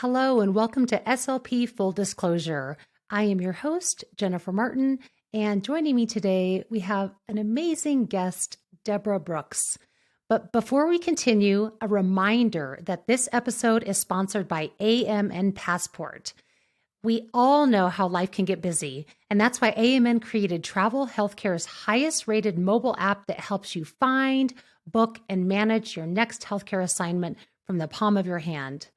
Hello and welcome to SLP Full Disclosure. I am your host, Jennifer Martin, and joining me today, we have an amazing guest, Deborah Brooks. But before we continue, a reminder that this episode is sponsored by AMN Passport. We all know how life can get busy, and that's why AMN created Travel Healthcare's highest rated mobile app that helps you find, book, and manage your next healthcare assignment from the palm of your hand.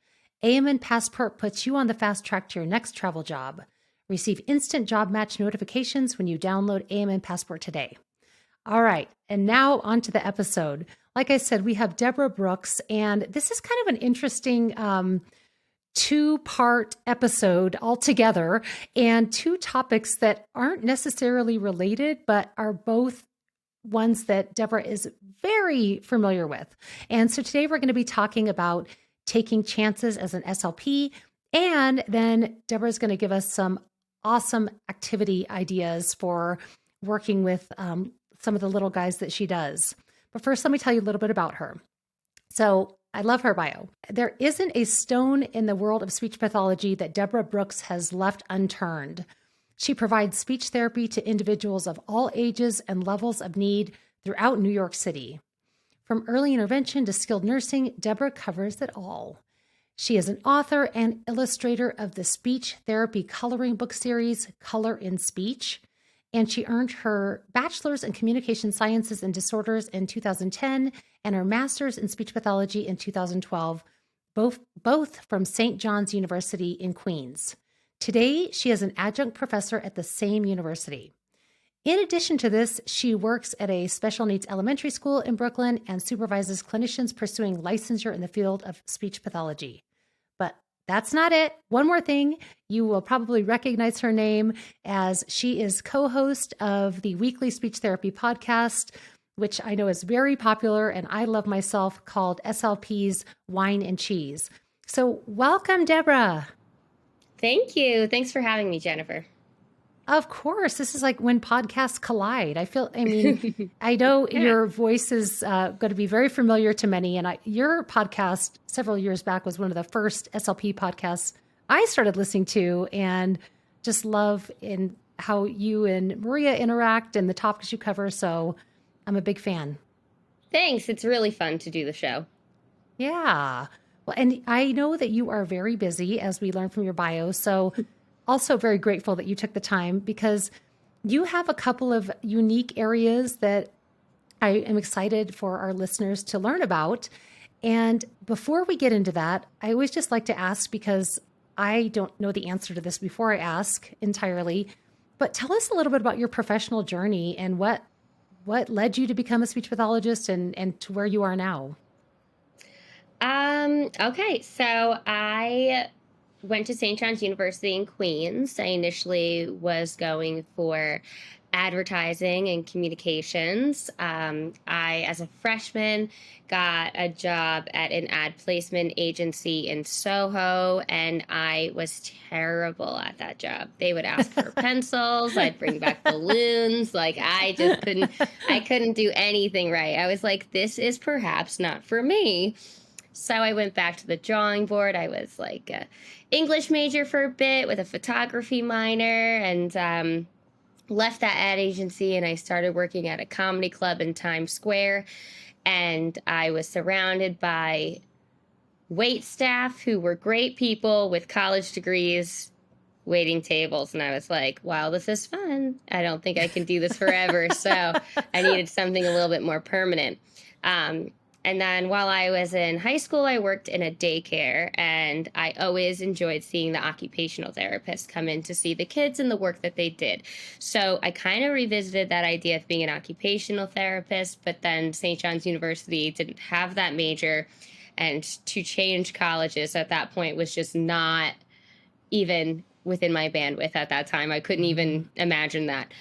AMN Passport puts you on the fast track to your next travel job. Receive instant job match notifications when you download AMN Passport today. All right, and now on to the episode. Like I said, we have Deborah Brooks, and this is kind of an interesting two-part episode altogether, and two topics that aren't necessarily related, but are both ones that Deborah is very familiar with. And so today we're going to be talking about taking chances as an SLP, and then Deborah's going to give us some awesome activity ideas for working with some of the little guys that she does. But first, let me tell you a little bit about her. So I love her bio. There isn't a stone in the world of speech pathology that Deborah Brooks has left unturned. She provides speech therapy to individuals of all ages and levels of need throughout New York City. From early intervention to skilled nursing, Deborah covers it all. She is an author and illustrator of the speech therapy coloring book series, Color in Speech, and she earned her bachelor's in communication sciences and disorders in 2010 and her master's in speech pathology in 2012, both from St. John's University in Queens. Today, she is an adjunct professor at the same university. In addition to this, she works at a special needs elementary school in Brooklyn and supervises clinicians pursuing licensure in the field of speech pathology. But that's not it. One more thing, you will probably recognize her name as she is co-host of the weekly speech therapy podcast, which I know is very popular and I love myself, called SLPs Wine and Cheese. So welcome, Deborah. Thank you. Thanks for having me, Jennifer. Of course. This is like when podcasts collide. I know Yeah. your voice is going to be very familiar to many. And your podcast several years back was one of the first SLP podcasts I started listening to, and just love in how you and Maria interact and the topics you cover. So I'm a big fan. Thanks. It's really fun to do the show. Yeah. Well, and I know that you are very busy, as we learned from your bio. So also very grateful that you took the time, because you have a couple of unique areas that I am excited for our listeners to learn about. And before we get into that, I always just like to ask, because I don't know the answer to this before I ask entirely, but tell us a little bit about your professional journey and what led you to become a speech pathologist and to where you are now. Okay. So I went to St. John's University in Queens. I initially was going for advertising and communications. As a freshman, got a job at an ad placement agency in Soho, and I was terrible at that job. They would ask for pencils. I'd bring back balloons. Like I couldn't do anything right. I was like, this is perhaps not for me. So I went back to the drawing board. I was like an English major for a bit with a photography minor, and left that ad agency, and I started working at a comedy club in Times Square. And I was surrounded by wait staff who were great people with college degrees waiting tables. And I was like, wow, this is fun. I don't think I can do this forever. So I needed something a little bit more permanent. And then while I was in high school, I worked in a daycare, and I always enjoyed seeing the occupational therapists come in to see the kids and the work that they did. So I kind of revisited that idea of being an occupational therapist, but then St. John's University didn't have that major, and to change colleges at that point was just not even within my bandwidth at that time. I couldn't even imagine that.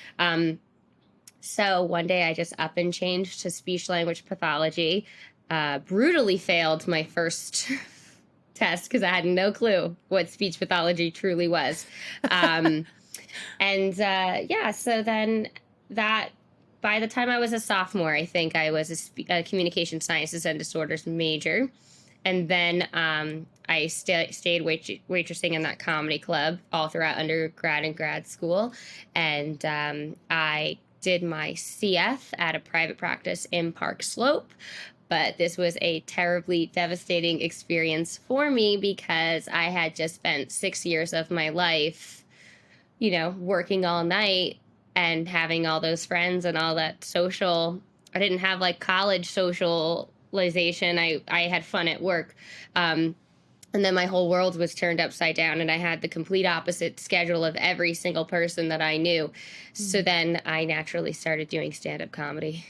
So one day I just up and changed to speech language pathology. Brutally failed my first test because I had no clue what speech pathology truly was. So then that, by the time I was a sophomore, I think I was a communication sciences and disorders major. And then I stayed waitressing in that comedy club all throughout undergrad and grad school. And I did my CF at a private practice in Park Slope. But this was a terribly devastating experience for me because I had just spent 6 years of my life, working all night and having all those friends and all that social. I didn't have like college socialization. I had fun at work. And then my whole world was turned upside down, and I had the complete opposite schedule of every single person that I knew. So then I naturally started doing stand-up comedy.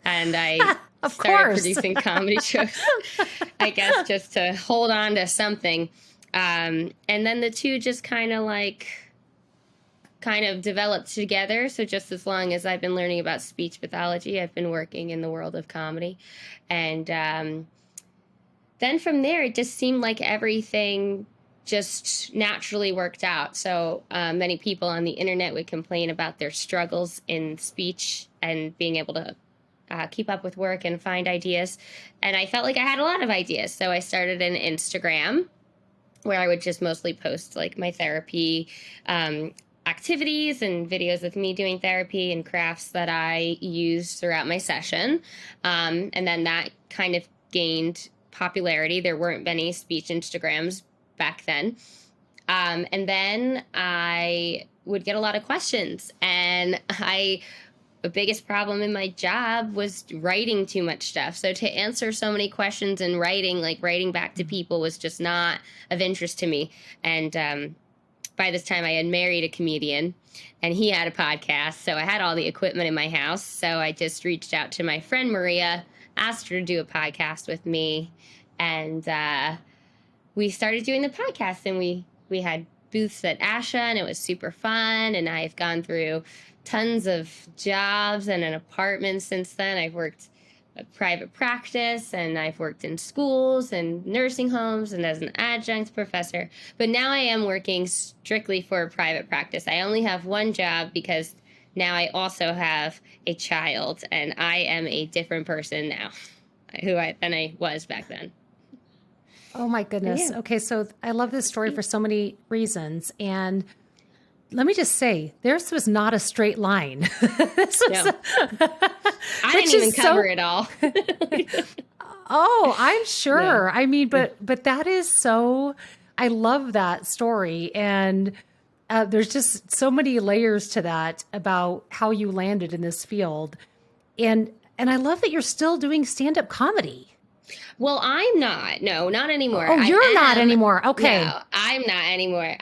And I Of started course. producing comedy shows, I guess, just to hold on to something. And then the two just kind of developed together. So just as long as I've been learning about speech pathology, I've been working in the world of comedy. And then from there, it just seemed like everything just naturally worked out. So many people on the internet would complain about their struggles in speech and being able to keep up with work and find ideas. And I felt like I had a lot of ideas. So I started an Instagram where I would just mostly post like my therapy activities and videos of me doing therapy and crafts that I use throughout my session. And then that kind of gained popularity. There weren't many speech Instagrams back then. And then I would get a lot of questions, and the biggest problem in my job was writing too much stuff. So to answer so many questions in writing, like writing back to people, was just not of interest to me. And by this time I had married a comedian, and he had a podcast. So I had all the equipment in my house. So I just reached out to my friend Maria, asked her to do a podcast with me, and we started doing the podcast, and we had booths at ASHA, and it was super fun. And I've gone through tons of jobs and an apartment since then. I've worked at private practice, and I've worked in schools and nursing homes and as an adjunct professor. But now I am working strictly for a private practice. I only have one job because now I also have a child, and I am a different person now than I was back then. Oh my goodness. Yeah. Okay, so I love this story for so many reasons. And let me just say, theirs was not a straight line. This was, No. I didn't even cover it all. Oh, I'm sure. Yeah. I mean, but that is so, I love that story. And there's just so many layers to that about how you landed in this field. And I love that you're still doing stand-up comedy. Well, I'm not. No, not anymore. Oh, you're not anymore. Okay. No, I'm not anymore.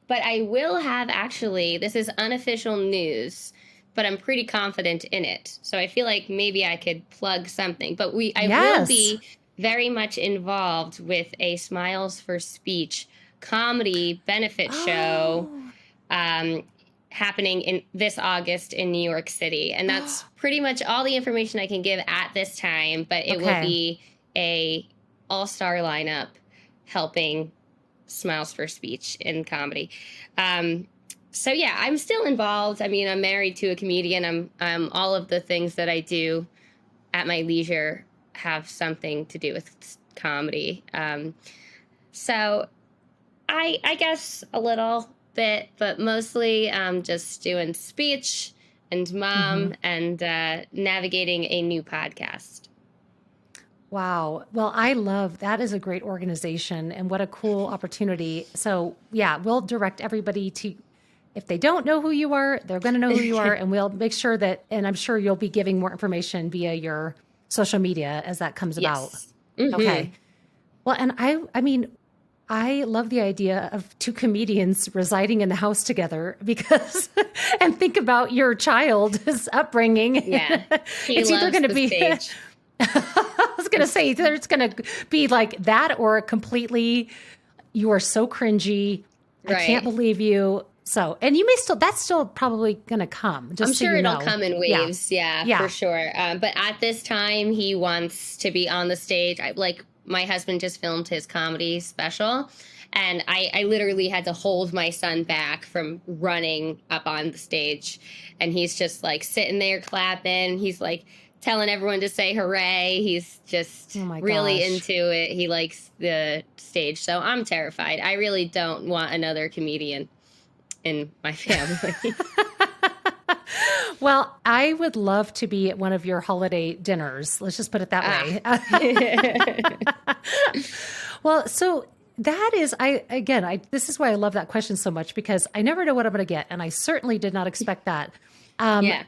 But I will have actually, this is unofficial news, but I'm pretty confident in it. So I feel like maybe I could plug something. But I will be very much involved with a Smiles for Speech comedy benefit show happening in this August in New York City. And that's pretty much all the information I can give at this time. But it will be a all-star lineup helping Smiles for Speech in comedy. So yeah, I'm still involved. I mean, I'm married to a comedian. I'm all of the things that I do at my leisure have something to do with comedy. So I guess a little bit, but mostly just doing speech and mom and navigating a new podcast. Wow. Well, I love that is a great organization and what a cool opportunity. So yeah, we'll direct everybody to, if they don't know who you are, they're going to know who you are, and we'll make sure that, and I'm sure you'll be giving more information via your social media as that comes about. Okay. Well, and I mean, I love the idea of two comedians residing in the house together because, and think about your child's upbringing. Yeah. It's either going to be, stage. I was going to say, either it's going to be like that or a completely, you are so cringy. Right. I can't believe you. So, and you may still, that's still probably going to come. Just I'm so sure you it'll know. come in waves. Yeah, for sure. But at this time, he wants to be on the stage. My husband just filmed his comedy special, and I literally had to hold my son back from running up on the stage. And he's just like sitting there clapping. He's like telling everyone to say hooray. He's just Oh my really gosh. into it. He likes the stage. So I'm terrified. I really don't want another comedian in my family. Well, I would love to be at one of your holiday dinners. Let's just put it that Ah. way. Well, so that is, this is why I love that question so much because I never know what I'm going to get. And I certainly did not expect that. Yeah.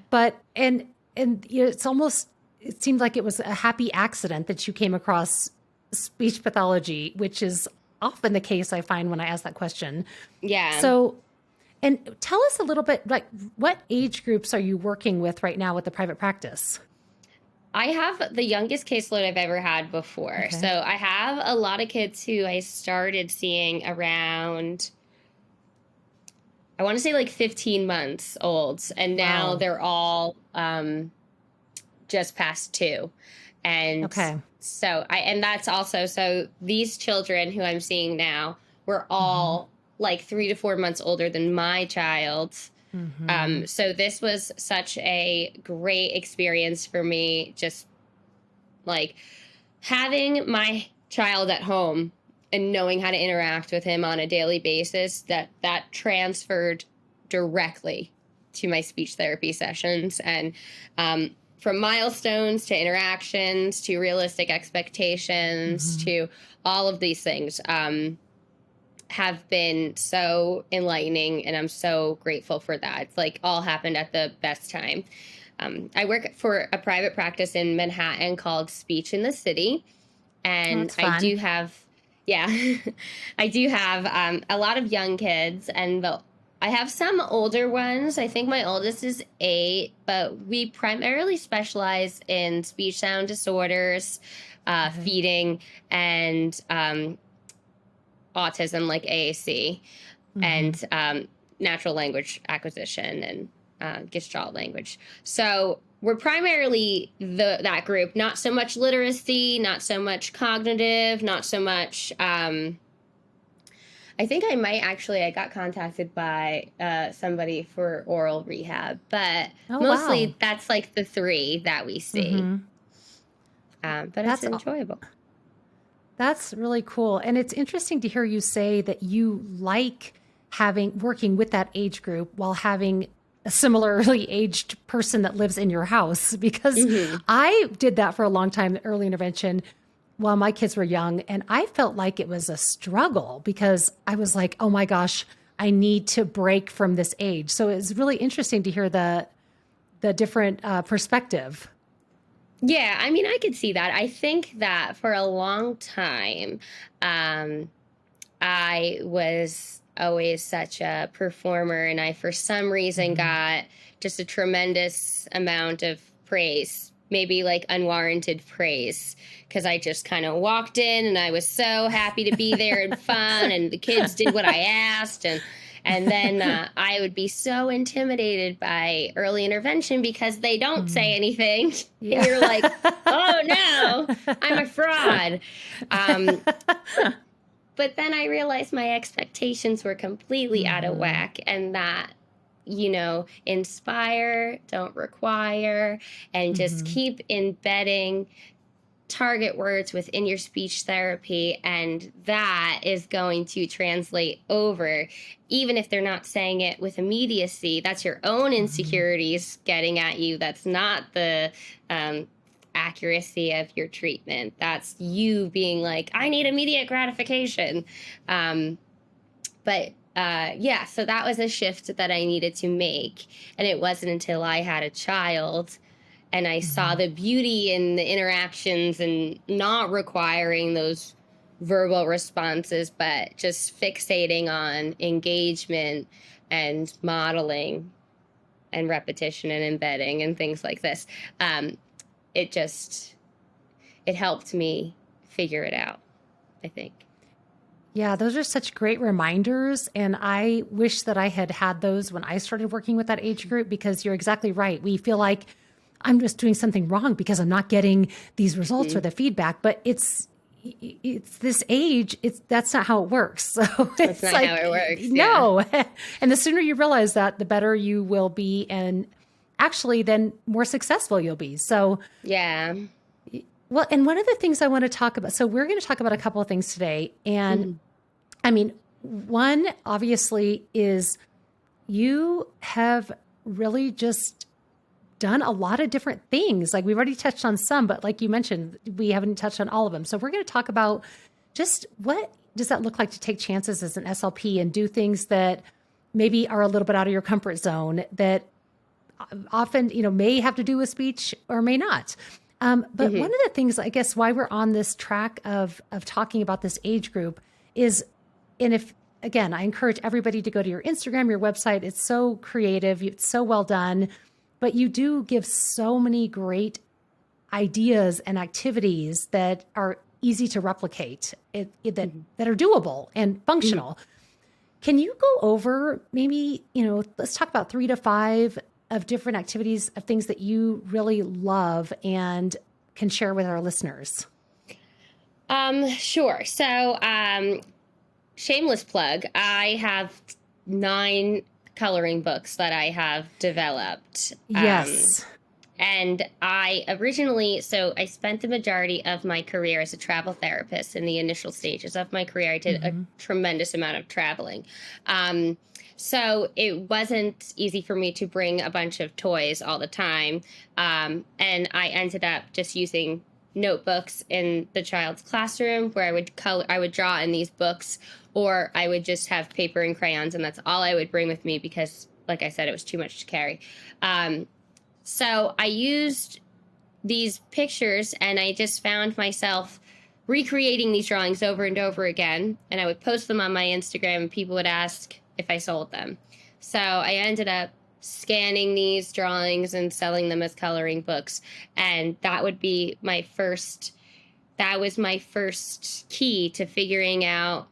It's almost, it seemed like it was a happy accident that you came across speech pathology, which is often the case I find when I ask that question. Yeah. So, and tell us a little bit, like, what age groups are you working with right now with the private practice? I have the youngest caseload I've ever had before. Okay. So I have a lot of kids who I started seeing around, I want to say like 15 months old. And now Wow. they're all just past 2. And Okay. and that's also, so these children who I'm seeing now were all like 3 to 4 months older than my child. So this was such a great experience for me, just like having my child at home and knowing how to interact with him on a daily basis, that transferred directly to my speech therapy sessions. And from milestones to interactions to realistic expectations to all of these things have been so enlightening, and I'm so grateful for that. It's like all happened at the best time. I work for a private practice in Manhattan called Speech in the City, Oh, and that's I fun. do have, yeah, I do have a lot of young kids, and I have some older ones. I think my oldest is 8, but we primarily specialize in speech sound disorders, Okay. feeding, and autism like AAC, and natural language acquisition and Gestalt language. So we're primarily that group, not so much literacy, not so much cognitive, not so much. I think I got contacted by somebody for oral rehab, but Oh, wow. mostly that's like the 3 that we see. But it's That's enjoyable. That's really cool. And it's interesting to hear you say that you like working with that age group while having a similarly aged person that lives in your house, because Hmm. I did that for a long time, early intervention while my kids were young. And I felt like it was a struggle because I was like, oh my gosh, I need to break from this age. So it's really interesting to hear the different perspective. Yeah, I mean, I could see that. I think that for a long time, um, I was always such a performer, and I, for some reason, got just a tremendous amount of praise, maybe like unwarranted praise, because I just kind of walked in and I was so happy to be there and fun, and the kids did what I asked, and then I would be so intimidated by early intervention because they don't say anything, and Yeah. you're like, oh no, I'm a fraud. Um, but then I realized my expectations were completely out of whack, and that, inspire, don't require, and just keep embedding target words within your speech therapy. And that is going to translate over, even if they're not saying it with immediacy. That's your own insecurities getting at you. That's not the, accuracy of your treatment. That's you being like, I need immediate gratification. Yeah, so that was a shift that I needed to make. And it wasn't until I had a child and I saw the beauty in the interactions and not requiring those verbal responses, but just fixating on engagement and modeling and repetition and embedding and things like this. Um, it just it helped me figure it out, I think. Yeah, those are such great reminders. And I wish that I had had those when I started working with that age group, because you're exactly right. We feel like I'm just doing something wrong because I'm not getting these results or Mm. the feedback, but it's this age, that's not how it works. So That's it's not how like, it works. Yeah. no. And the sooner you realize that, the better you will be. And actually, then more successful you'll be. So, Yeah. well, and one of the things I want to talk about, so we're going to talk about a couple of things today. And Mhm. I mean, one obviously is you have really just done a lot of different things. Like we've already touched on some, but like you mentioned, we haven't touched on all of them. So we're going to talk about just what does that look like to take chances as an SLP and do things that maybe are a little bit out of your comfort zone that often, may have to do with speech or may not. But one Mhm. of the things, I guess, why we're on this track of talking about this age group is, and if again, I encourage everybody to go to your Instagram, your website. It's so creative, it's so well done, but you do give so many great ideas and activities that are easy to replicate, Mhm. that are doable and Mhm. functional. Can you go over maybe, let's talk about 3 to 5 of different activities of things that you really love and can share with our listeners? Sure. So, shameless plug. I have 9 coloring books that I have developed. Yes. And I spent the majority of my career as a travel therapist. In the initial stages of my career, I did a Mm-hmm. tremendous amount of traveling. Um, so it wasn't easy for me to bring a bunch of toys all the time. And I ended up just using notebooks in the child's classroom where I would draw in these books, or I would just have paper and crayons, and that's all I would bring with me because, like I said, it was too much to carry. Um, so I used these pictures and I just found myself recreating these drawings over and over again. And I would post them on my Instagram and people would ask if I sold them. So I ended up scanning these drawings and selling them as coloring books. And that was my first key to figuring out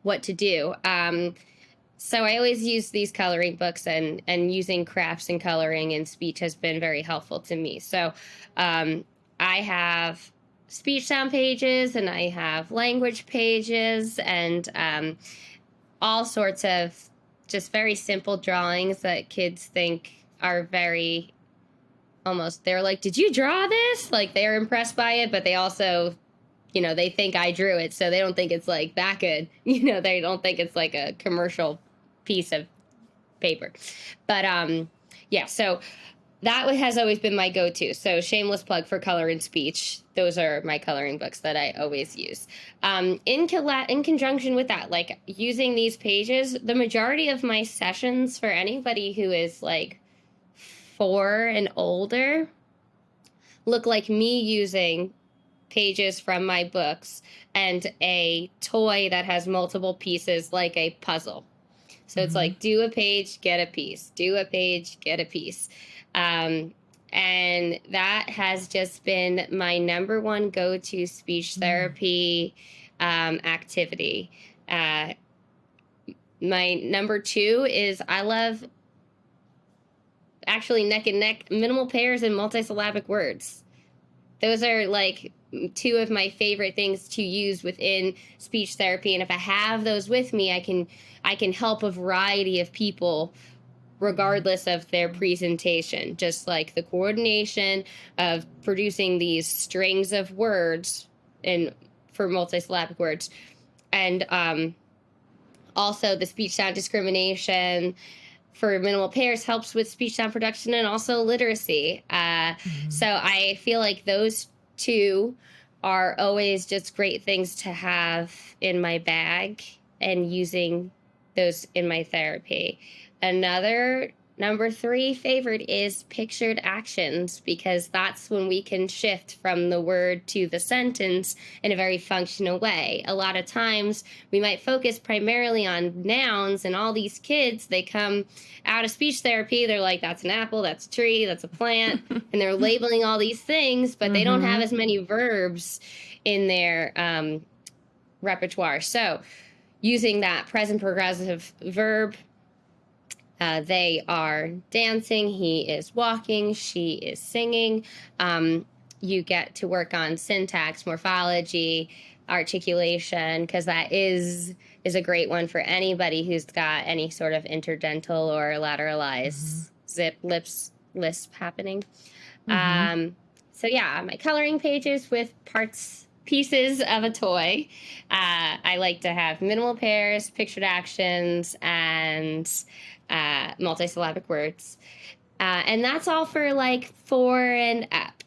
what to do. So I always use these coloring books, and using crafts and coloring and speech has been very helpful to me. So um, I have speech sound pages and I have language pages, and all sorts of just very simple drawings that kids think are very, almost, they're like, did you draw this? Like, they're impressed by it, but they also, they think I drew it, so they don't think it's like that good. They don't think it's like a commercial piece of paper. But yeah, so has always been my go-to. So shameless plug for color and speech. Those are my coloring books that I always use. In conjunction with that, like using these pages, the majority of my sessions for anybody who is like 4 and older look like me using pages from my books and a toy that has multiple pieces like a puzzle. So it's Mm-hmm. like, do a page, get a piece, do a page, get a piece. Um, and that has just been my number one go to speech therapy activity. Uh, my number two is I love, actually, neck and neck, minimal pairs and multisyllabic words. Those are like 2 of my favorite things to use within speech therapy, and if I have those with me, I can help a variety of people regardless of their presentation. Just like the coordination of producing these strings of words and for multisyllabic words, and also the speech sound discrimination for minimal pairs helps with speech sound production and also literacy. Mm-hmm. So I feel like those two are always just great things to have in my bag and using those in my therapy. Another number 3 favorite is pictured actions, because that's when we can shift from the word to the sentence in a very functional way. A lot of times we might focus primarily on nouns, and all these kids, they come out of speech therapy, they're like, that's an apple, that's a tree, that's a plant, and they're labeling all these things, but they don't have Mm-hmm. as many verbs in their repertoire. So using that present progressive verb, they are dancing, he is walking, she is singing. You get to work on syntax, morphology, articulation, because that is a great one for anybody who's got any sort of interdental or Mm-hmm. lateralized zip lips lisp happening. Mm-hmm. So yeah, my coloring pages with pieces of a toy. I like to have minimal pairs, pictured actions, and multisyllabic words. And that's all for like 4 and up.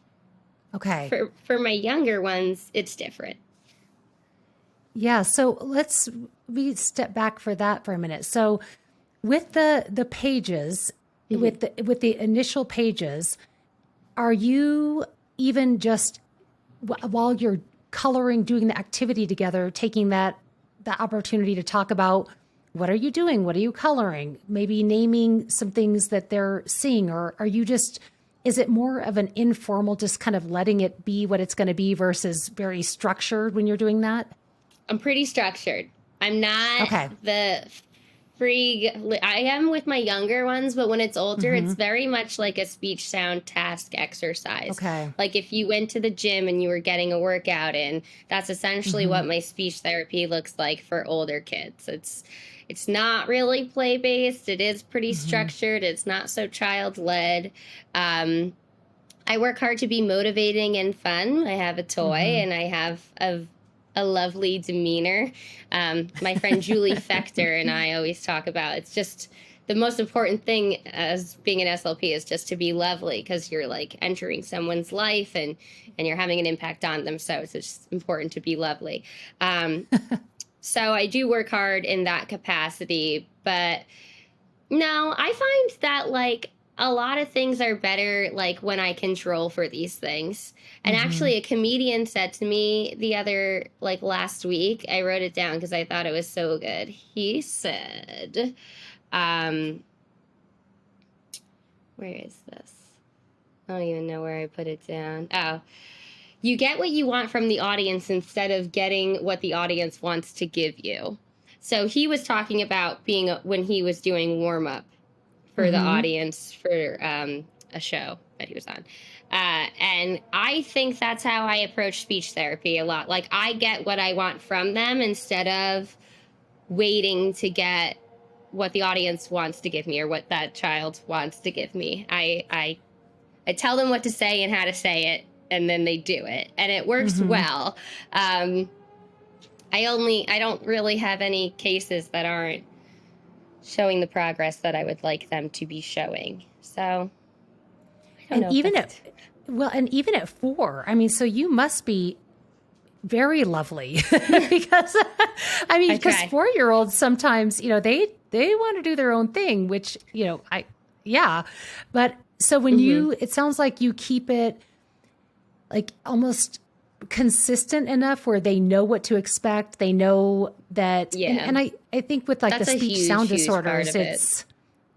Okay. For my younger ones, it's different. Yeah. So we step back for that for a minute. So with the pages, Mhm. with the initial pages, are you even just while you're coloring, doing the activity together, taking that opportunity to talk about what are you doing? What are you coloring? Maybe naming some things that they're seeing, or are you just, is it more of an informal, just kind of letting it be what it's going to be versus very structured when you're doing that? I'm pretty structured. I'm not Okay. the free. I am with my younger ones, but when it's older, Mm-hmm. it's very much like a speech sound task exercise. Okay. Like if you went to the gym and you were getting a workout in, that's essentially Mm-hmm. what my speech therapy looks like for older kids. It's not really play based. It is pretty Mm-hmm. structured. It's not so child led. Um, I work hard to be motivating and fun. I have a toy Mm-hmm. and I have a lovely demeanor. My friend Julie Fechter and I always talk about it's just the most important thing as being an SLP is just to be lovely because you're like entering someone's life and you're having an impact on them. So it's just important to be lovely. Um, so I do work hard in that capacity, but no, I find that like a lot of things are better like when I control for these things. And Mm-hmm. actually a comedian said to me the other like last week, I wrote it down because I thought it was so good. He said, um, where is this? I don't even know where I put it down. Oh, you get what you want from the audience instead of getting what the audience wants to give you. So he was talking about being when he was doing warm up for the Mm-hmm. audience for a show that he was on. And I think that's how I approach speech therapy a lot. Like I get what I want from them instead of waiting to get what the audience wants to give me or what that child wants to give me. I tell them what to say and how to say it, and then they do it, and it works Mm-hmm. well. I don't really have any cases that aren't showing the progress that I would like them to be showing. So I don't And know if even that's at, well, and even at 4, I mean, so you must be very lovely because I mean, I because try. 4-year-olds sometimes, they want to do their own thing, which, yeah. But so when Mm-hmm. it sounds like you keep it like almost consistent enough where they know what to expect. They know that, Yeah, and I think with like the that's a speech sound huge part disorders, of it.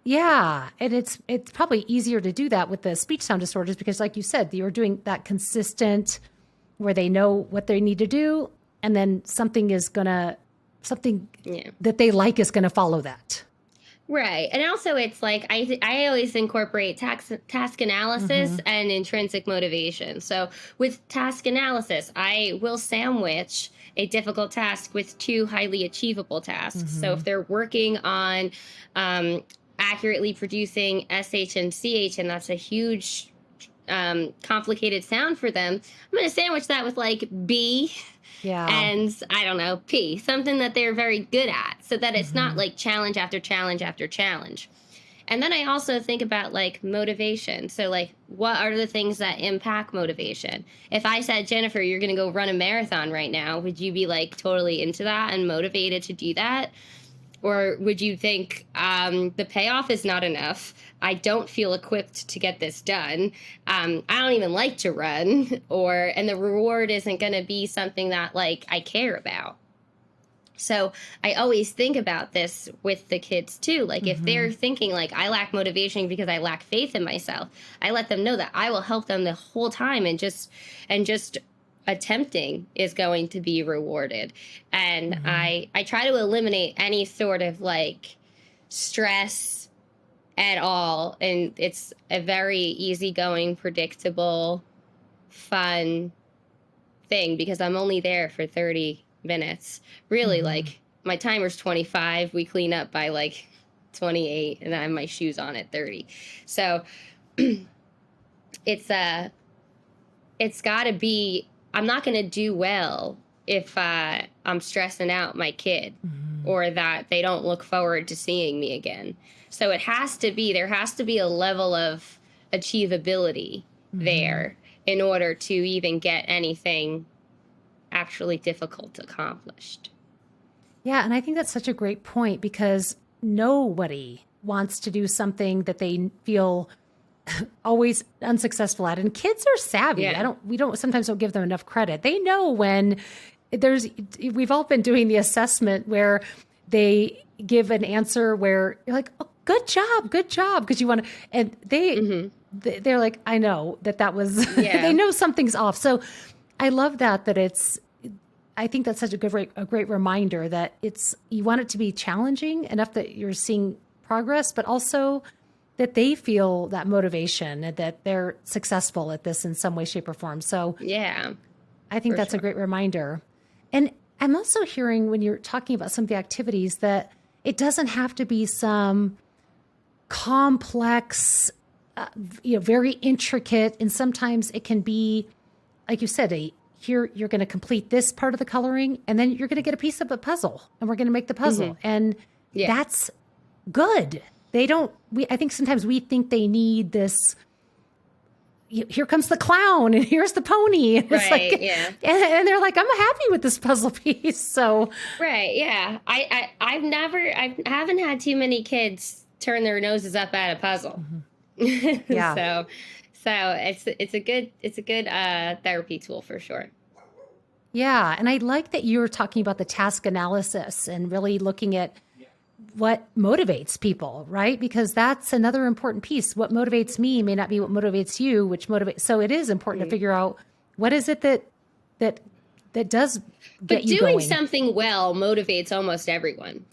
yeah, and it's probably easier to do that with the speech sound disorders because, like you said, you're doing that consistent where they know what they need to do, and then something Yeah. that they like is gonna follow that. Right. And also it's like I always incorporate task analysis Mm-hmm. and intrinsic motivation. So with task analysis, I will sandwich a difficult task with 2 highly achievable tasks. So Mm-hmm. if they're working on um, accurately producing SH and CH, and that's a huge complicated sound for them, I'm going to sandwich that with like B Yeah. and I don't know, P, something that they're very good at so that it's not Mm-hmm. like challenge after challenge after challenge. And then I also think about like motivation. So, like, what are the things that impact motivation? If I said, Jennifer, you're going to go run a marathon right now, would you be like totally into that and motivated to do that? Or would you think the payoff is not enough? I don't feel equipped to get this done. I don't even like to run, and the reward isn't going to be something that like I care about. So I always think about this with the kids too. Like if Mm-hmm. they're thinking like I lack motivation because I lack faith in myself, I let them know that I will help them the whole time and just attempting is going to be rewarded. And Mm-hmm. I try to eliminate any sort of like stress at all. And it's a very easygoing, predictable, fun thing because I'm only there for 30 minutes. Really, Mm-hmm. like my timer's 25. We clean up by like 28 and I have my shoes on at 30. So it's it's got to be, I'm not going to do well if I'm stressing out my kid Mhm. or that they don't look forward to seeing me again. So there has to be a level of achievability Mhm. there in order to even get anything actually difficult accomplished. Yeah, and I think that's such a great point because nobody wants to do something that they feel always unsuccessful at. And kids are savvy. Yeah. We don't sometimes don't give them enough credit. They know when there's we've all been doing the assessment where they give an answer where you're like, oh, good job, because you want to, and Hmm. they're like, I know that was they Yeah. know something's off. So I love that it's I think that's such a great reminder that you want it to be challenging enough that you're seeing progress, but also that they feel that motivation and that they're successful at this in some way, shape, or form. So Yeah, I think for that's a sure. great reminder. And I'm also hearing when you're talking about some of the activities that it doesn't have to be some complex, very intricate. And sometimes it can be, like you said, here you're going to complete this part of the coloring, and then you're going to get a piece of a puzzle, and we're going to make the Hmm. puzzle, and Yeah. that's good. They don't. I think sometimes we think they need this. Here comes the clown, and here's the pony, and it's like, Right. Yeah. and they're like, I'm happy with this puzzle piece. So Right. Yeah. I haven't had too many kids turn their noses up at a puzzle. mhm. Yeah. so it's a good therapy tool for sure. Yeah. And I like that you were talking about the task analysis and really looking at what motivates people, right? Because that's another important piece. What motivates me may not be what motivates you, which motivates. So it is important to Mhm. figure out what is it that that does get But you doing going. something well motivates almost everyone.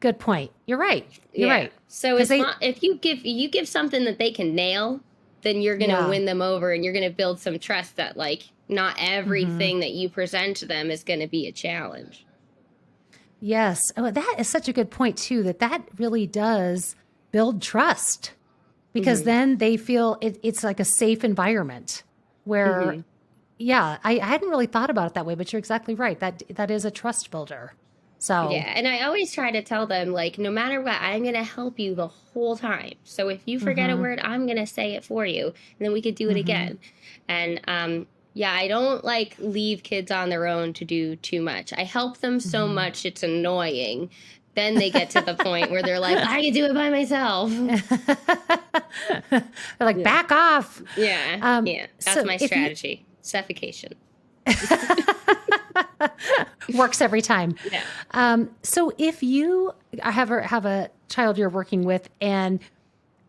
Good point. You're right. You're Yeah. right. So Because it's they, not, if you give something that they can nail, then you're going to yeah. win them over and you're going to build some trust that like not Hmm. everything that you present to them is going to be a challenge. Yes. Oh, that is such a good point too. That really does build trust because Mhm. then they feel it's like a safe environment where, Mhm. yeah, I hadn't really thought about it that way, but you're exactly right. That is a trust builder. So, Yeah, and I always try to tell them, like, no matter what, I'm going to help you the whole time. So if you forget a hmm word, I'm going to say it for you, and then we could do it hmm again. And yeah, I don't like leave kids on their own to do too much. I help them so hmm much it's annoying. Then they get to the point where they're like, I can do it by myself. they're like, Yeah. back off. Yeah. Yeah. That's So my if you strategy. Suffocation. works every time. Yeah. So if you have a child you're working with and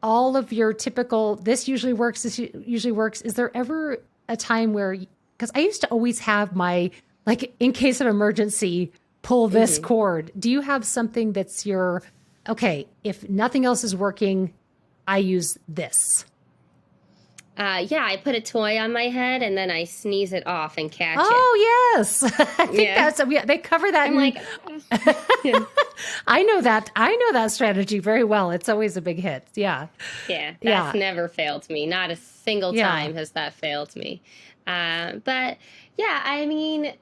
all of your typical, this usually works, is there ever a time where, because I used to always have my, like, in case of emergency, pull this Hmm. cord. Do you have something that's your, okay, if nothing else is working, I use this? Yeah, I put a toy on my head and then I sneeze it off and catch it. Oh, yes. I think Yeah. they cover that I'm in, like, yeah, I know that. I know that strategy very well. It's always a big hit. Yeah. yeah, that's Yeah. never failed me. Not a single Yeah. time has that failed me. But yeah, I mean,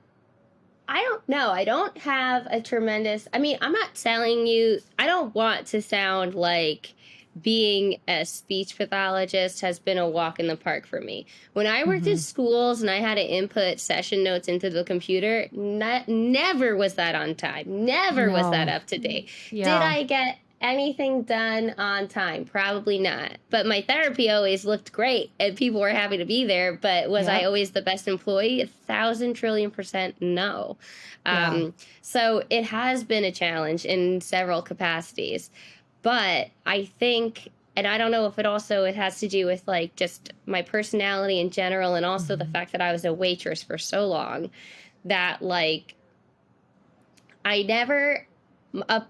I don't know. I don't have a tremendous, I mean, I'm not telling you, I don't want to sound like being a speech pathologist has been a walk in the park for me. When I worked at hmm schools and I had to input session notes into the computer, never was that on time. Never was that No. up to date. Did Yeah. I get anything done on time? Probably not. But my therapy always looked great and people were happy to be there. But was I Yep. always the best employee? 1,000 trillion% no. Yeah. So it has been a challenge in several capacities. But I think, and I don't know if it has to do with like just my personality in general and also the hmm fact that I was a waitress for so long that like I never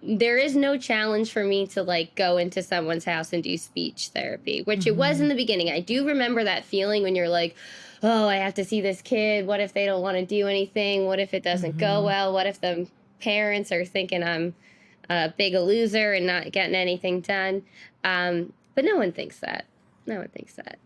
there is no challenge for me to like go into someone's house and do speech therapy, which it was hmm in the beginning. I do remember that feeling when you're like, oh, I have to see this kid. What if they don't want to do anything? What if it doesn't go hmm well? What if the parents are thinking I'm big a loser and not getting anything done. But no one thinks that. No one thinks that.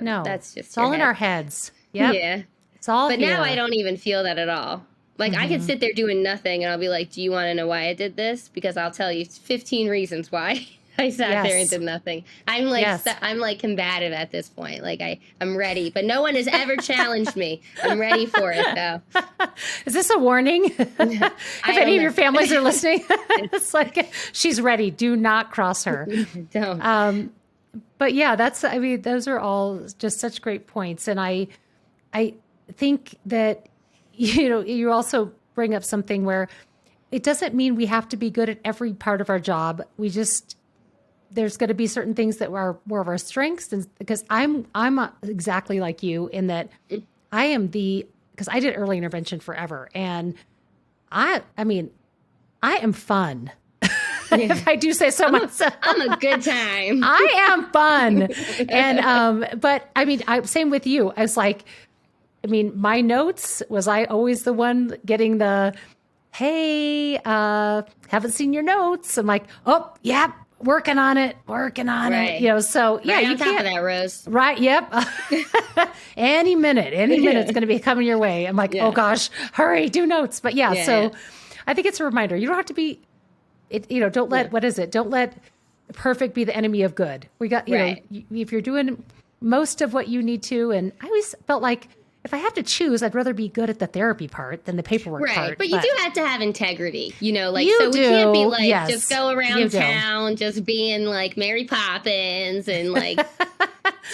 No, That's just it's your all in our head. heads. Yep. Yeah. It's all But now I here. don't even feel that at all. Like I could Hmm. sit there doing nothing and I'll be like, "Do you want to know why I did this?" Because I'll tell you 15 reasons why I sat there and Yes. did nothing. I'm like Yes. I'm like combative at this point. Like I'm ready, but no one has ever challenged me. I'm ready for it though. Is this a warning? If I any don't of your know. families are listening, it's like she's ready. Do not cross her. Don't. But yeah, I mean, those are all just such great points. And I think that, you also bring up something where it doesn't mean we have to be good at every part of our job. There's going to be certain things that are more of our strengths. And because I'm exactly like you in that I am because I did early intervention forever. And I mean, I am fun. Yeah. If I do say so myself. I'm a good time. I am fun. And but I mean, same with you. I was like, I mean, my notes, was I always the one getting the, hey, haven't seen your notes? I'm like, oh, yeah, working on it. Right. So yeah, Right you on top of can't. that, Rose. Right. Yep. Any minute it's going to be coming your way. I'm like, Yeah. oh gosh, hurry, do notes. But yeah, Yeah, so yeah. I think it's a reminder. You don't have to be don't let, Yeah. what is it? Don't let perfect be the enemy of good. We got, Right. if you're doing most of what you need to, and I always felt like if I have to choose, I'd rather be good at the therapy part than the paperwork Right. part. But you do have to have integrity, like, You so we can't be do, like, just yes, go you around do. town, just being like Mary Poppins and like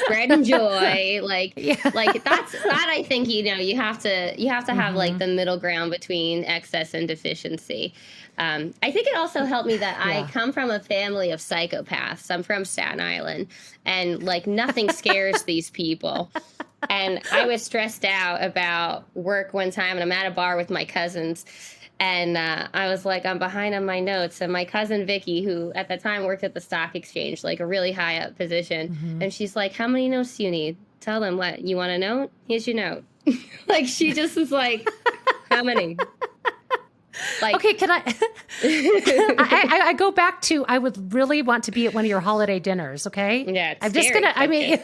spreading joy. Yeah. Like that I think, you have to have like Hmm. the middle ground between excess and deficiency. I think it also helped me that I Yeah. come from a family of psychopaths. I'm from Staten Island, and like nothing scares these people. And I was stressed out about work one time, and I'm at a bar with my cousins. And I was like, I'm behind on my notes. And my cousin Vicky, who at the time worked at the stock exchange, like a really high up position, Hmm. and she's like, "How many notes do you need?" Tell them, what, you want a note? Here's your note. Like, she just was like, "How many?" Like, Okay, can I, I go back to, I would really want to be at one of your holiday dinners. Okay. yeah, it's I'm just scary, gonna, I but mean,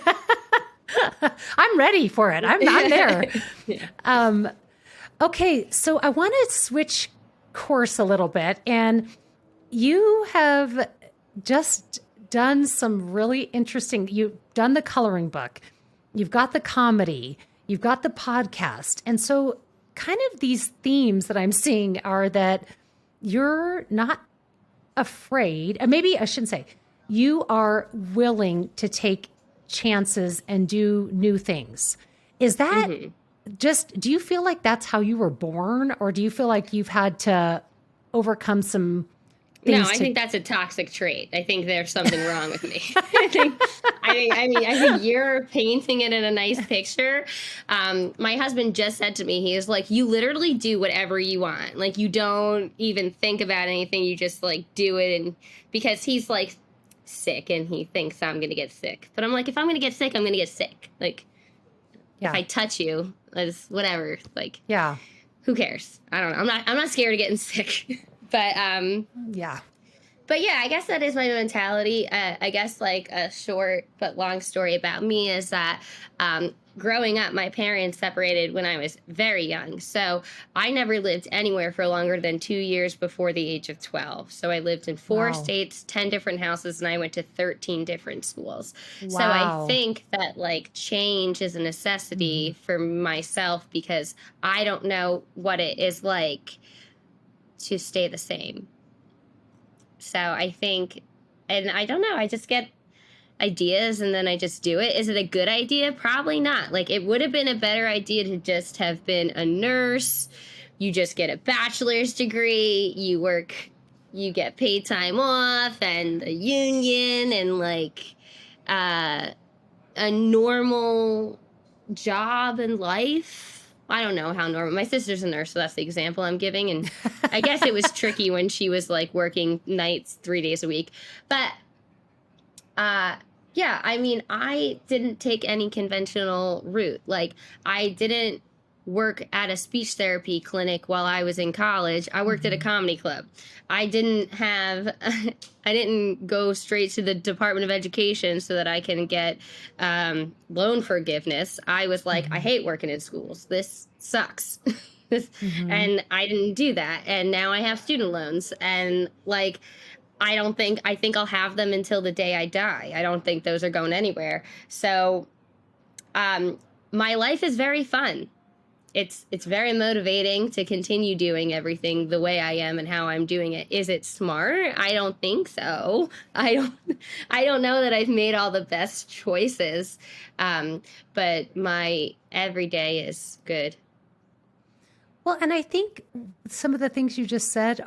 good. I'm ready for it. I'm there. Yeah. Okay, so I want to switch course a little bit. And you have just done some really interesting, you've done the coloring book, you've got the comedy, you've got the podcast. And so, kind of these themes that I'm seeing are that you're not afraid, and maybe I shouldn't say, you are willing to take chances and do new things. Is that Hmm. just, do you feel like that's how you were born, or do you feel like you've had to overcome some No, things I to, think that's a toxic trait. I think there's something wrong with me. I think you're painting it in a nice picture. My husband just said to me, he is like, "You literally do whatever you want. Like, you don't even think about anything. You just like do it." And because he's like sick and he thinks I'm going to get sick. But I'm like, if I'm going to get sick, I'm going to get sick. Like, if yeah, I touch you, it's whatever. Like, yeah, who cares? I don't know. I'm not scared of getting sick. yeah. But yeah, I guess that is my mentality. I guess like a short but long story about me is that growing up, my parents separated when I was very young. So I never lived anywhere for longer than 2 years before the age of 12. So I lived in four Wow. states, 10 different houses, and I went to 13 different schools. So I Wow. think that like change is a Hmm. necessity for myself because I don't know what it is like to stay the same. So I think, and I don't know, I just get ideas and then I just do it. Is it a good idea? Probably not. Like, it would have been a better idea to just have been a nurse. You just get a bachelor's degree, you get paid time off and a union and like uh, a normal job in life. I don't know how normal. My sister's a nurse, so that's the example I'm giving. And I guess it was tricky when she was like working nights 3 days a week. But uh yeah, I mean, I didn't take any conventional route. Like, I didn't work at a speech therapy clinic while I was in college. I worked at a comedy club. I didn't have, I didn't go straight to the Department of Education so that I can get loan forgiveness. I was like, I hate working in schools. This sucks. And I didn't do that. And now I have student loans. And like, I think I'll have them until the day I die. I don't think those are going anywhere. So my life is very fun. It's very motivating to continue doing everything the way I am and how I'm doing it. Is it smart? I don't think so. I don't know that I've made all the best choices. But my everyday is good. Well, and I think some of the things you just said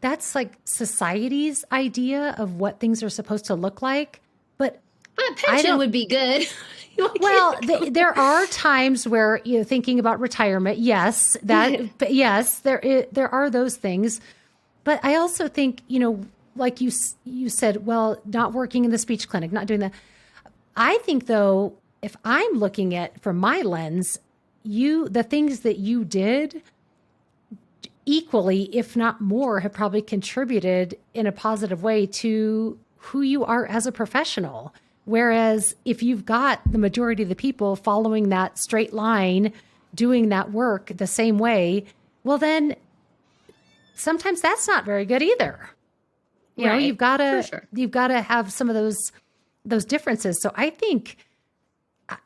that's like society's idea of what things are supposed to look like. But pension would be good. Well, there are times where you're thinking about retirement. Yes, but yes, there are those things. But I also think, like you said, well, not working in the speech clinic, not doing that. I think though, if I'm looking at from my lens, the things that you did equally, if not more, have probably contributed in a positive way to who you are as a professional. Whereas if you've got the majority of the people following that straight line, doing that work the same way, well, then sometimes that's not very good either. Right. You've got to have some of those differences. So I think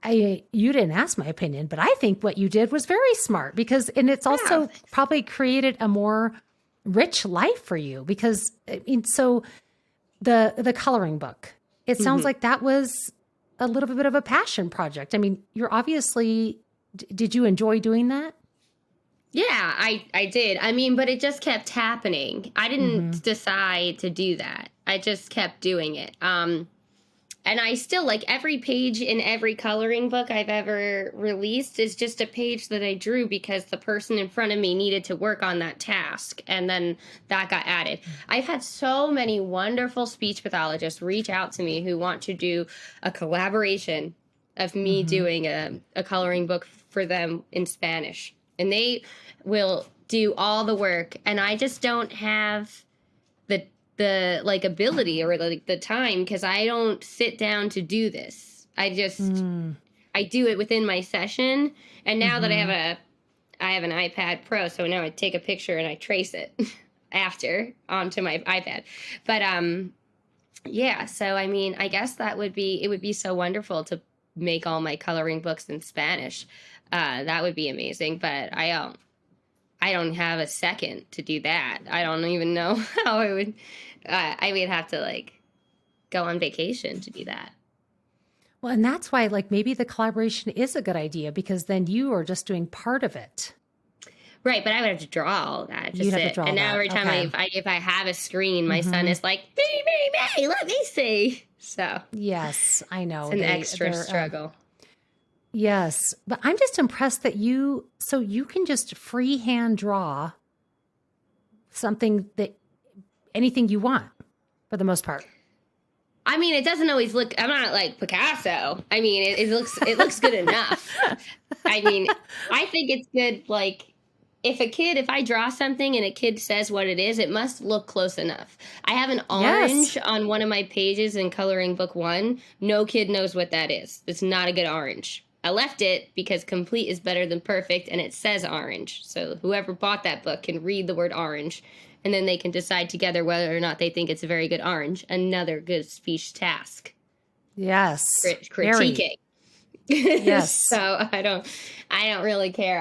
you didn't ask my opinion, but I think what you did was very smart and it's also probably created a more rich life for you because so the coloring book, it sounds like that was a little bit of a passion project. I mean, you're obviously, did you enjoy doing that? Yeah, I did. I mean, but it just kept happening. I didn't decide to do that. I just kept doing it. And I still like every page in every coloring book I've ever released is just a page that I drew because the person in front of me needed to work on that task. And then that got added. I've had so many wonderful speech pathologists reach out to me who want to do a collaboration of me doing a coloring book for them in Spanish. And they will do all the work. And I just don't have the like ability or like the time because I don't sit down to do this. I do it within my session. And now that I have an iPad Pro, so now I take a picture and I trace it after onto my iPad. But yeah, so I mean, I guess it would be so wonderful to make all my coloring books in Spanish. That would be amazing, but I don't have a second to do that. I don't even know how I would have to like go on vacation to do that. Well, and that's why like maybe the collaboration is a good idea because then you are just doing part of it. Right, but I would have to draw all that. You'd have to draw and now every time if I have a screen, my son is like, me, let me see. So yes, I know. It's an extra struggle. Yes, but I'm just impressed that you can just freehand draw anything you want for the most part. I mean, it doesn't always look, I'm not like Picasso. I mean, it looks good enough. I mean, I think it's good. Like if I draw something and a kid says what it is, it must look close enough. I have an orange on one of my pages in coloring book 1. No kid knows what that is. It's not a good orange. I left it because complete is better than perfect, and it says orange. So whoever bought that book can read the word orange, and then they can decide together whether or not they think it's a very good orange. Another good speech task. Yes. Critiquing. Yes. So I don't really care.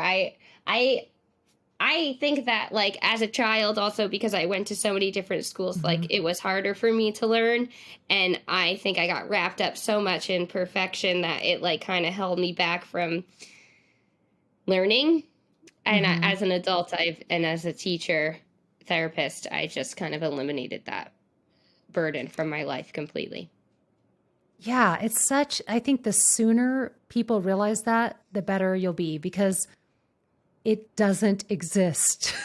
I think that, like, as a child, also because I went to so many different schools, like, it was harder for me to learn. And I think I got wrapped up so much in perfection that it, like, kind of held me back from learning. And as an adult, and as a teacher, therapist, I just kind of eliminated that burden from my life completely. Yeah, I think the sooner people realize that, the better you'll be because it doesn't exist.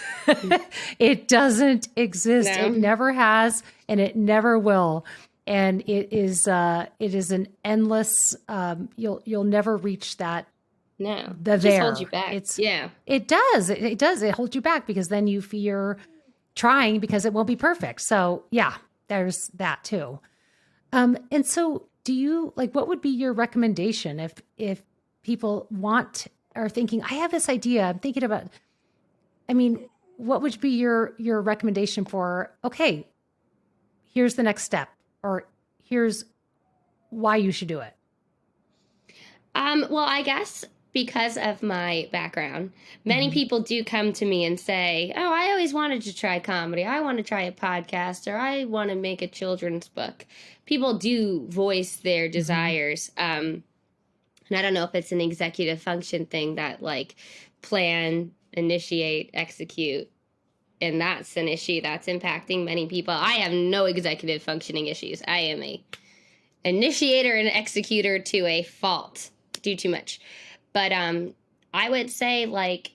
It doesn't exist. No. It never has, and it never will. And it is an endless. You'll never reach that No, the it just holds you there. back. It's Yeah. it does. It does. It holds you back because then you fear trying because it won't be perfect. So yeah, there's that too. And so do you like what would be your recommendation if people want are thinking, I have this idea, I'm thinking about, I mean, what would be your recommendation for, okay, here's the next step, or here's why you should do it? Well, I guess because of my background, many Mm-hmm. people do come to me and say, "Oh, I always wanted to try comedy. I want to try a podcast, or I want to make a children's book." People do voice their Mm-hmm. desires. And I don't know if it's an executive function thing that like plan, initiate, execute. And that's an issue that's impacting many people. I have no executive functioning issues. I am a initiator and executor to a fault. Do too much. But I would say like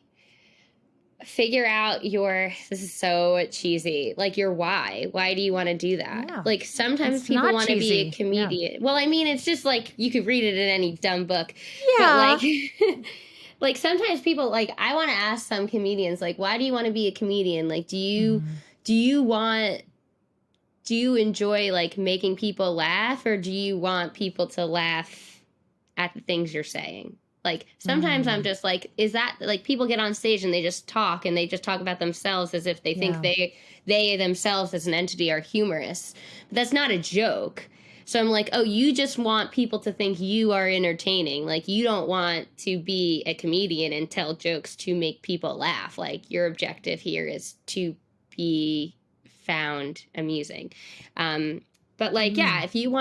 figure out your, this is so cheesy, like your why. Why do you want to do that? Yeah. Like sometimes It's people not want to be a cheesy. Yeah. comedian. Well, I mean, it's just like you could read it in any dumb book, but like Yeah. like sometimes people like I want to ask some comedians like why do you want to be a comedian? Like Mhm. do you want do you enjoy like making people laugh, or do you want people to laugh at the things you're saying? Like sometimes I'm Mm. just like, is that like people get on stage and they just talk and they just talk about themselves as if they think Yeah. they themselves as an entity are humorous. But that's not a joke. So I'm like, oh, you just want people to think you are entertaining. Like you don't want to be a comedian and tell jokes to make people laugh. Like your objective here is to be found amusing. But like, Mm. yeah, if you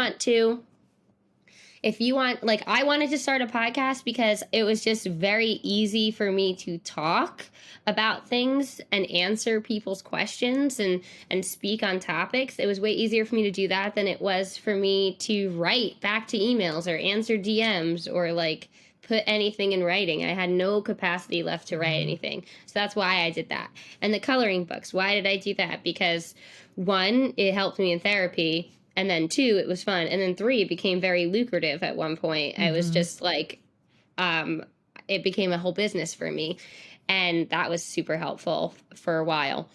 want, like, I wanted to start a podcast because it was just very easy for me to talk about things and answer people's questions and speak on topics. It was way easier for me to do that than it was for me to write back to emails or answer DMs or like put anything in writing. I had no capacity left to write Mhm. anything. So that's why I did that. And the coloring books, why did I do that? Because one, it helped me in therapy, and then two, it was fun, and then three, it became very lucrative at one point. I was Mhm. just like um it became a whole business for me, and that was super helpful for a while.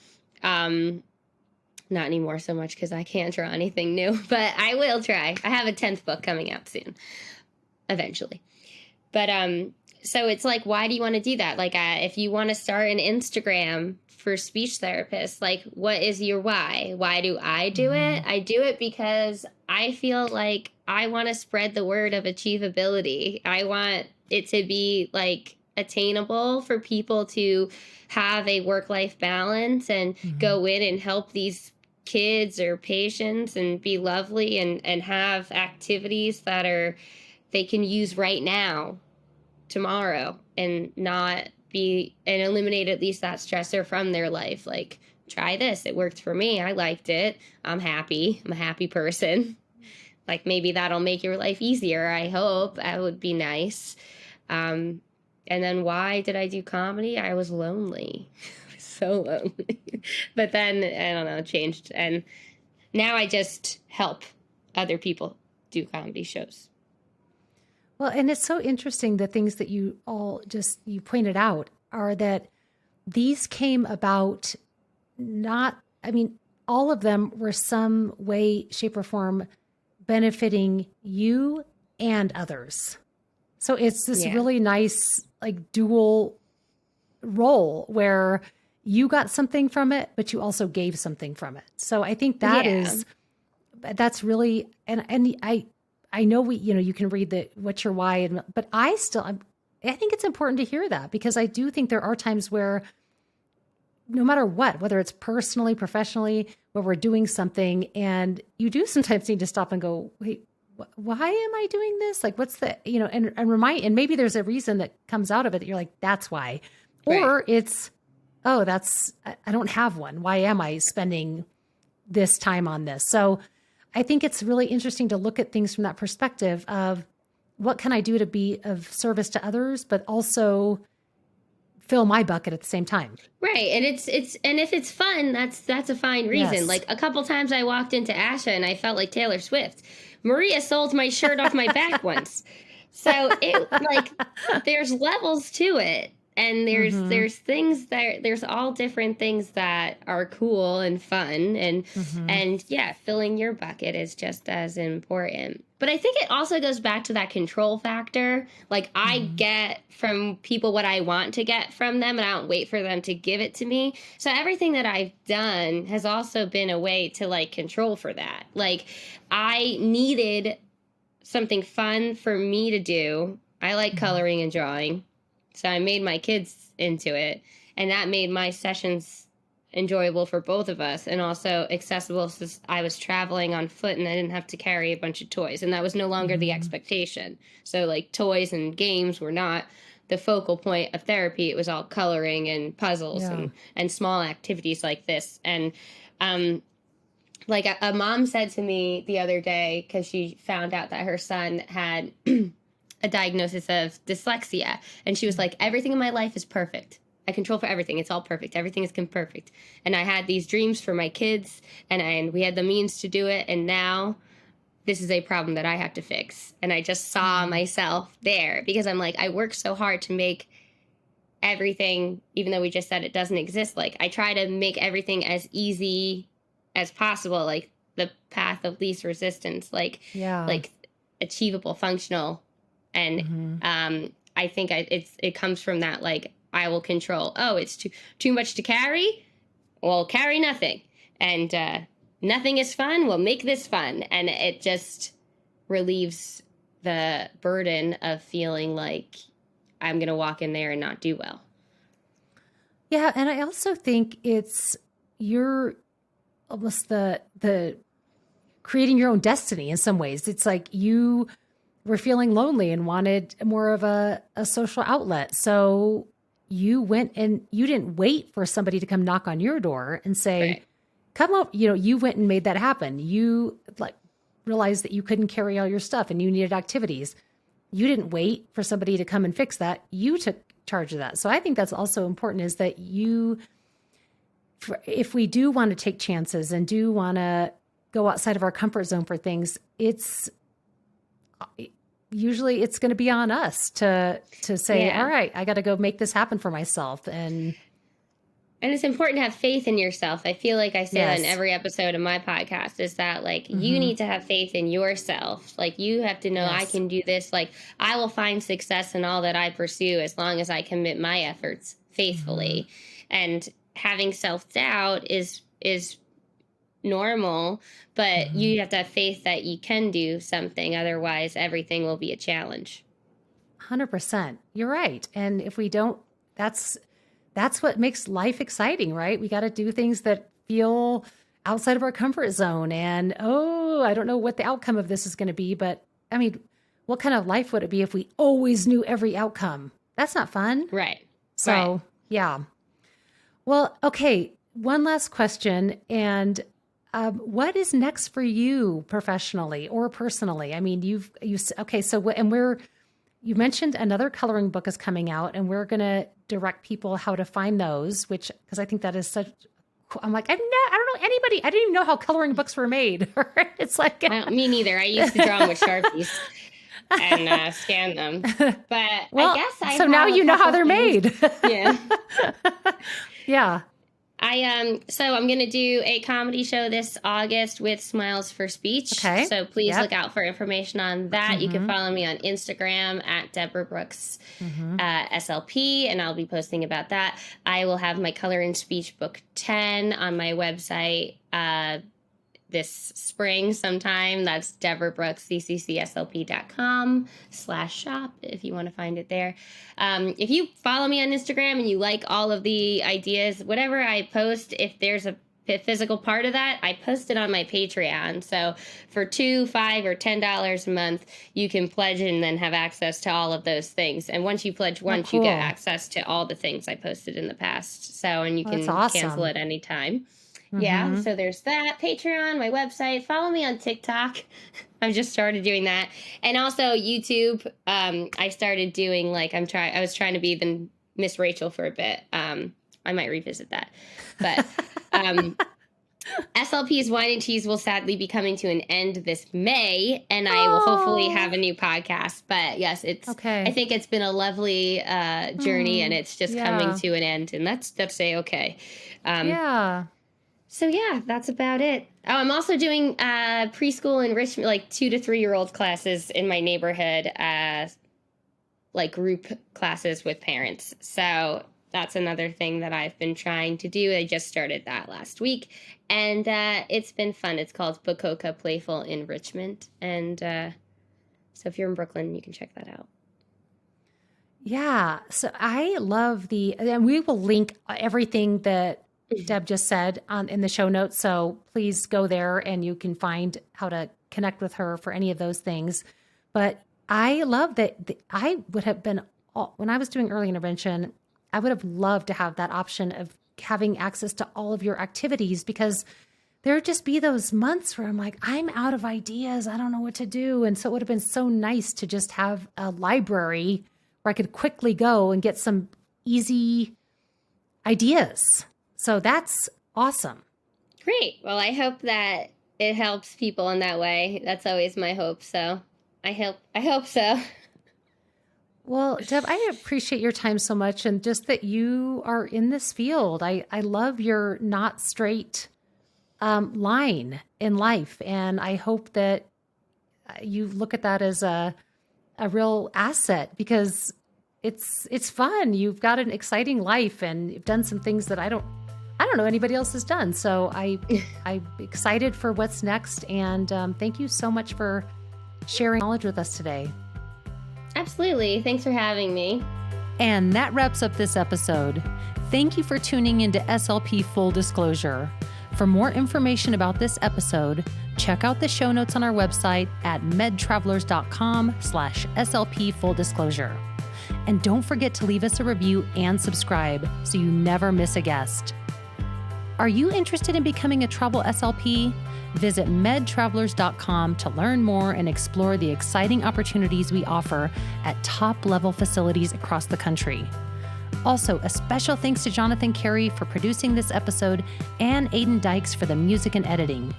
Not anymore so much because I can't draw anything new, but I will try. I have a 10th book coming out soon, eventually. But so it's like, why do you want to do that? Like, if you want to start an Instagram for speech therapists, like, what is your why? Why do I do it? Mhm. I do it because I feel like I want to spread the word of achievability. I want it to be like attainable for people to have a work life balance and Mhm. go in and help these kids or patients and be lovely and have activities that are they can use right now, tomorrow, and not be and eliminate at least that stressor from their life. Like, try this, it worked for me, I liked it, I'm happy, I'm a happy person. Like maybe that'll make your life easier, I hope. That would be nice. um and then why did I do comedy? I was lonely. So lonely. But then I don't know, it changed, and now I just help other people do comedy shows. Well, and it's so interesting the things that you all just you pointed out are that these came about not, I mean, all of them were some way, shape, or form benefiting you and others. So it's this Yeah. really nice, like dual role where you got something from it, but you also gave something from it. So I think Yeah. that's really, and I know we, you know, you can read the, what's your why, and, but I think it's important to hear that because I do think there are times where no matter what, whether it's personally, professionally, where we're doing something and you do sometimes need to stop and go, wait, why am I doing this? Like, what's the, you know, and remind, and maybe there's a reason that comes out of it that you're like, that's why. Right. Or it's, oh, I don't have one. Why am I spending this time on this? So I think it's really interesting to look at things from that perspective of what can I do to be of service to others, but also fill my bucket at the same time. Right. And it's and if it's fun, that's a fine reason. Yes. Like a couple times I walked into Asha and I felt like Taylor Swift. Maria sold my shirt off my back once. So it like there's levels to it. And Mm-hmm. there's things that there's all different things that are cool and fun Mm-hmm. and yeah, filling your bucket is just as important. But I think it also goes back to that control factor. Like I Mm-hmm. get from people what I want to get from them and I don't wait for them to give it to me. So everything that I've done has also been a way to like control for that. Like I needed something fun for me to do. I like Mm-hmm. coloring and drawing. So I made my kids into it. And that made my sessions enjoyable for both of us and also accessible since I was traveling on foot and I didn't have to carry a bunch of toys. And that was no longer the Mm-hmm. expectation. So, like, toys and games were not the focal point of therapy. It was all coloring and puzzles Yeah. and small activities like this. And um, like a mom said to me the other day because she found out that her son had a diagnosis of dyslexia and she was like, everything in my life is perfect. I control for everything. It's all perfect. Everything is perfect. And I had these dreams for my kids and we had the means to do it. And now this is a problem that I have to fix. And I just saw Mm-hmm. myself there because I'm like, I work so hard to make everything, even though we just said it doesn't exist, like I try to make everything as easy as possible, like the path of least resistance, Yeah. like achievable, functional, and Mm-hmm. I think it comes from that like I will control. Oh, it's too much to carry. Well, carry nothing, and nothing is fun. Well, make this fun, and it just relieves the burden of feeling like I'm gonna walk in there and not do well. Yeah, and I also think it's you're almost the creating your own destiny in some ways. It's like you were feeling lonely and wanted more of a social outlet. So you went and you didn't wait for somebody to come knock on your door and say, Right. come up, you went and made that happen. You like realized that you couldn't carry all your stuff and you needed activities. You didn't wait for somebody to come and fix that. You took charge of that. So I think that's also important is that if we do want to take chances and do want to go outside of our comfort zone for things, it's usually it's going to be on us to say, all Yeah. right, I got to go make this happen for myself. And And it's important to have faith in yourself. I feel like I say that in yes. every episode of my podcast is that like you Mm-hmm. need to have faith in yourself. Like you have to know I Yes. can do this. Like I will find success in all that I pursue as long as I commit my efforts Mm-hmm. faithfully. And having self-doubt is normal, but Mm-hmm. you have to have faith that you can do something otherwise everything will be a challenge. 100%. You're right. And if we don't, that's that's what makes life exciting, right? We got to do things that feel outside of our comfort zone. And oh, I don't know what the outcome of this is going to be, but I mean, what kind of life would it be if we always knew every outcome? That's not fun. Right. Right. So, yeah. Well, okay. One last question. And what is next for you professionally or personally? I mean, okay. So, and you mentioned another coloring book is coming out, and we're going to direct people how to find those, which, because I think that is such, I'm like, I don't know anybody. I didn't even know how coloring books were made. It's like, Me neither. I used to draw them with Sharpies and scan them. But I well, guess I so now have a you know how couple they're things. made. Yeah. Yeah. So I'm gonna do a comedy show this August with Smiles for Speech. Okay. So please look Yep. out for information on that. You can Mm-hmm. follow me on Instagram at Deborah Brooks Mm-hmm. SLP, and I'll be posting about that. I will have my Color and Speech Book 10 on my website this spring sometime. That's deborahbrooksccslp.com/shop if you want to find it there. If you follow me on Instagram and you like all of the ideas, whatever I post, if there's a physical part of that, I post it on my Patreon. So for $2, $5, or $10 a month, you can pledge and then have access to all of those things. And once you pledge Oh, once, you get cool. access to all the things I posted in the past. So, and you Well, that's can cancel awesome. at any time. Yeah, Mm-hmm. so there's that. Patreon, my website. Follow me on TikTok. I've just started doing that. And also YouTube. I started doing like I was trying to be the Miss Rachel for a bit. I might revisit that. But SLP's Wine and Cheese will sadly be coming to an end this May, and I will hopefully have Oh, a new podcast. But yes, I okay. think it's been a lovely journey, and it's just coming Yeah. to an end, and that's a-okay. Um, Yeah. so yeah, that's about it. Oh, I'm also doing preschool enrichment, like 2 to 3 year old classes in my neighborhood, like group classes with parents. So that's another thing that I've been trying to do. I just started that last week, and it's been fun. It's called Bacoca Playful Enrichment, and so if you're in Brooklyn, you can check that out. Yeah. So I love and we will link everything that Deb just said in the show notes. So please go there and you can find how to connect with her for any of those things. But I love that I would have been, when I was doing early intervention, I would have loved to have that option of having access to all of your activities, because there would just be those months where I'm like, I'm out of ideas. I don't know what to do. And so it would have been so nice to just have a library where I could quickly go and get some easy ideas. So that's awesome. Great. Well, I hope that it helps people in that way. That's always my hope. So I hope so. Well, Deb, I appreciate your time so much, and just that you are in this field. I love your not straight line in life. And I hope that you look at that as a real asset, because it's fun. You've got an exciting life and you've done some things that I don't know anybody else has done. So I'm excited for what's next. And thank you so much for sharing knowledge with us today. Absolutely. Thanks for having me. And that wraps up this episode. Thank you for tuning into SLP Full Disclosure. For more information about this episode, check out the show notes on our website at medtravelers.com/SLP Full Disclosure. And don't forget to leave us a review and subscribe so you never miss a guest. Are you interested in becoming a travel SLP? Visit medtravelers.com to learn more and explore the exciting opportunities we offer at top-level facilities across the country. Also, a special thanks to Jonathan Carey for producing this episode and Aiden Dykes for the music and editing.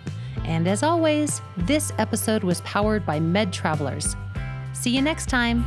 And as always, this episode was powered by Med Travelers. See you next time.